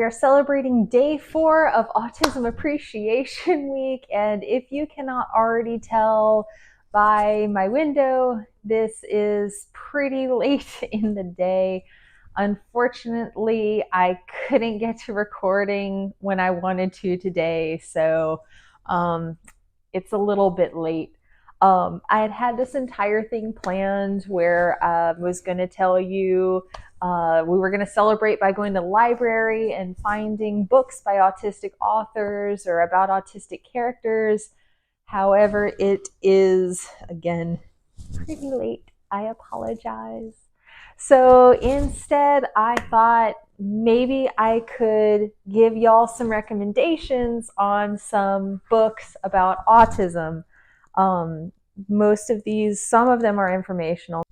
we are celebrating day 4 of Autism Appreciation Week, and if you cannot already tell by my window, this is pretty late in the day. Unfortunately, I couldn't get to recording when I wanted to today, so it's a little bit late. I had this entire thing planned where I was going to tell you we were going to celebrate by going to the library and finding books by autistic authors or about autistic characters. However, it is, again, pretty late. I apologize. So instead, I thought maybe I could give y'all some recommendations on some books about autism. Some of them are informational.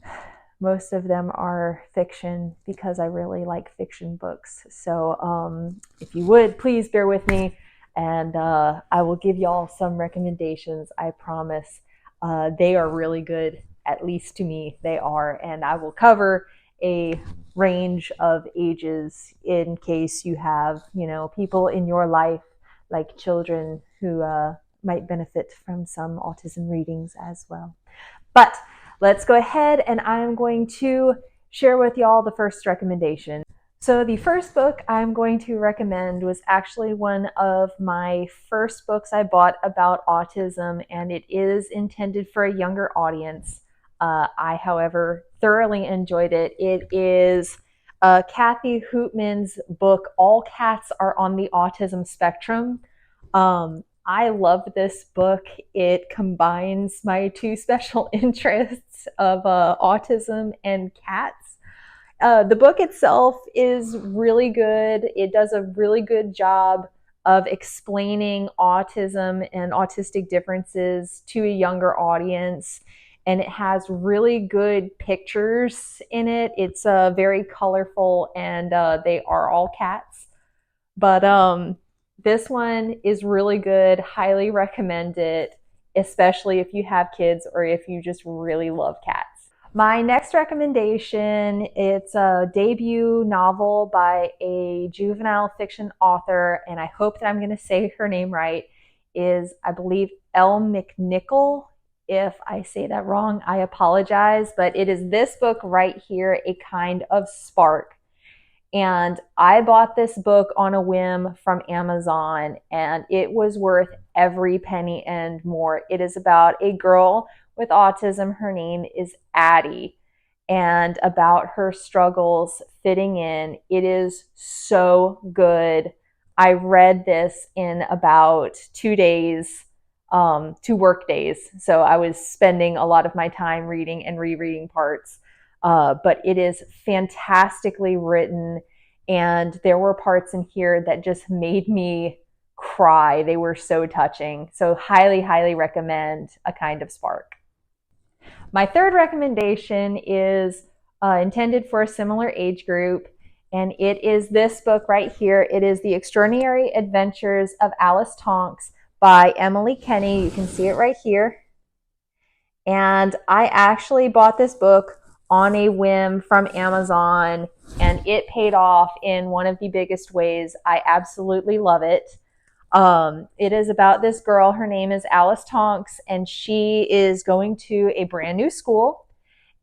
Most of them are fiction because I really like fiction books. So if you would, please bear with me, and I will give y'all some recommendations. I promise. They are really good, at least to me, they are. And I will cover a range of ages in case you have, people in your life, like children, who might benefit from some autism readings as well. But let's go ahead, and I'm going to share with y'all the first recommendation. So the first book I'm going to recommend was actually one of my first books I bought about autism, and it is intended for a younger audience. I, however, thoroughly enjoyed it. It is Kathy Hootman's book, All Cats Are on the Autism Spectrum. I love this book. It combines my two special interests of autism and cats. The book itself is really good. It does a really good job of explaining autism and autistic differences to a younger audience. And it has really good pictures in it. It's very colorful, and they are all cats. But this one is really good. Highly recommend it, especially if you have kids or if you just really love cats. My next recommendation, it's a debut novel by a juvenile fiction author, and I hope that I'm going to say her name right, is, I believe, Elle McNichol. If I say that wrong, I apologize, but it is this book right here, A Kind of Spark. And I bought this book on a whim from Amazon, and it was worth every penny and more. It is about a girl with autism. Her name is Addie, and about her struggles fitting in. It is so good. I read this in about 2 days. 2 work days. So I was spending a lot of my time reading and rereading parts. But it is fantastically written. And there were parts in here that just made me cry. They were so touching. So highly, highly recommend A Kind of Spark. My third recommendation is intended for a similar age group. And it is this book right here. It is The Extraordinary Adventures of Alice Tonks by Emily Kenny. You can see it right here. And I actually bought this book on a whim from Amazon, and it paid off in one of the biggest ways. I absolutely love it. It is about this girl. Her name is Alice Tonks, and she is going to a brand new school,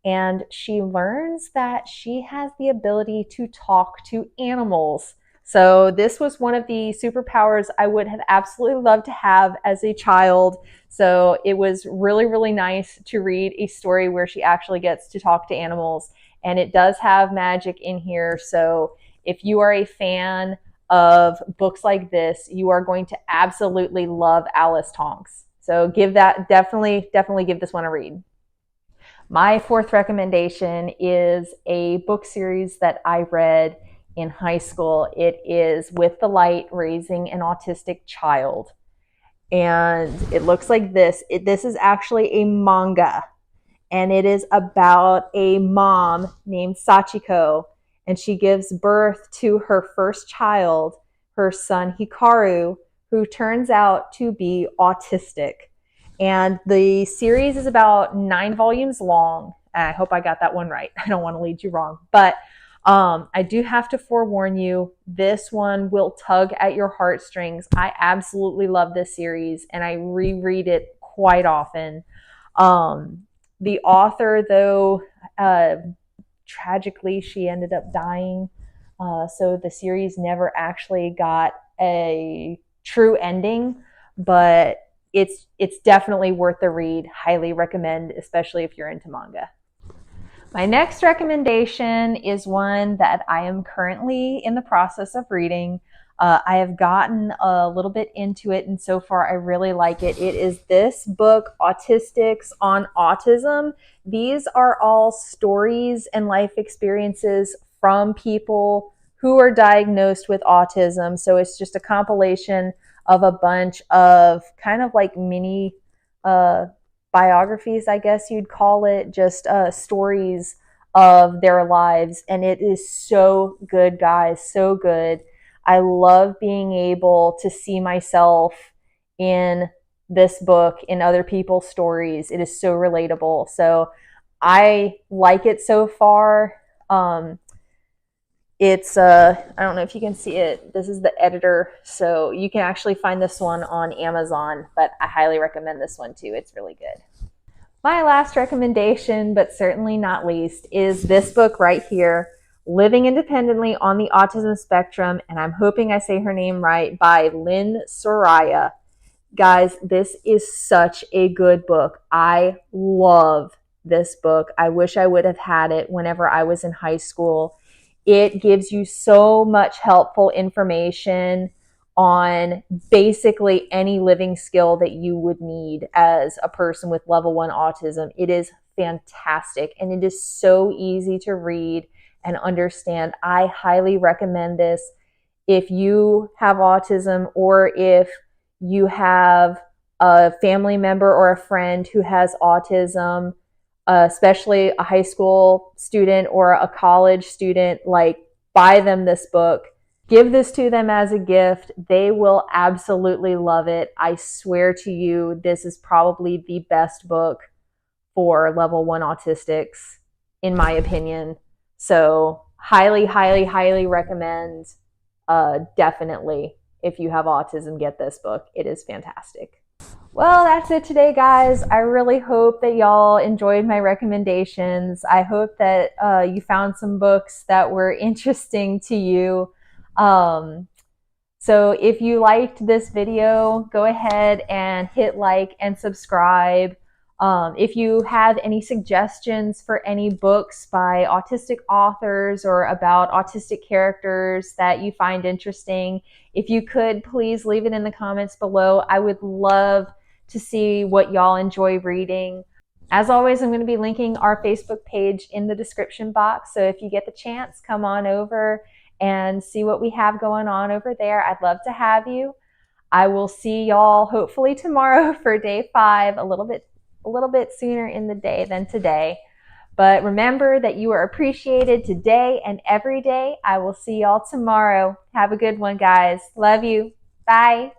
and she learns that she has the ability to talk to animals. So this was one of the superpowers I would have absolutely loved to have as a child. So it was really, really nice to read a story where she actually gets to talk to animals. And it does have magic in here. So if you are a fan of books like this, you are going to absolutely love Alice Tonks. So definitely give this one a read. My fourth recommendation is a book series that I read in high school. It is With the Light, Raising an Autistic Child. And it looks like this. This is actually a manga. And it is about a mom named Sachiko. And she gives birth to her first child, her son Hikaru, who turns out to be autistic. And the series is about 9 volumes long. I hope I got that one right. I don't want to lead you wrong. But I do have to forewarn you, this one will tug at your heartstrings. I absolutely love this series and I reread it quite often. The author, though, tragically, she ended up dying. So the series never actually got a true ending, but it's definitely worth the read. Highly recommend, especially if you're into manga. My next recommendation is one that I am currently in the process of reading. I have gotten a little bit into it, and so far I really like it. It is this book, Autistics on Autism. These are all stories and life experiences from people who are diagnosed with autism. So it's just a compilation of a bunch of kind of like mini biographies, I guess you'd call it, just stories of their lives. And it is so good, guys, so good. I love being able to see myself in this book, in other people's stories. It is so relatable. So I like it so far. It's I don't know if you can see it. This is the editor, so you can actually find this one on Amazon, but I highly recommend this one too. It's really good. My last recommendation, but certainly not least, is this book right here, Living Independently on the Autism Spectrum, and I'm hoping I say her name right, by Lynn Soraya. Guys, this is such a good book. I love this book. I wish I would have had it whenever I was in high school. It gives you so much helpful information on basically any living skill that you would need as a person with level 1 autism. It is fantastic and it is so easy to read and understand. I highly recommend this if you have autism or if you have a family member or a friend who has autism, especially a high school student or a college student. Like, buy them this book. Give this to them as a gift. They will absolutely love it. I swear to you, this is probably the best book for level 1 autistics, in my opinion. So highly, highly, highly recommend. Definitely, if you have autism, get this book. It is fantastic. Well, that's it today, guys. I really hope that y'all enjoyed my recommendations. I hope that you found some books that were interesting to you. So if you liked this video, go ahead and hit like and subscribe. If you have any suggestions for any books by autistic authors or about autistic characters that you find interesting, if you could, please leave it in the comments below. I would love to see what y'all enjoy reading. As always, I'm going to be linking our Facebook page in the description box. So if you get the chance, come on over and see what we have going on over there. I'd love to have you. I will see y'all hopefully tomorrow for day 5, a little bit sooner in the day than today. But remember that you are appreciated today and every day. I will see y'all tomorrow. Have a good one, guys. Love you. Bye.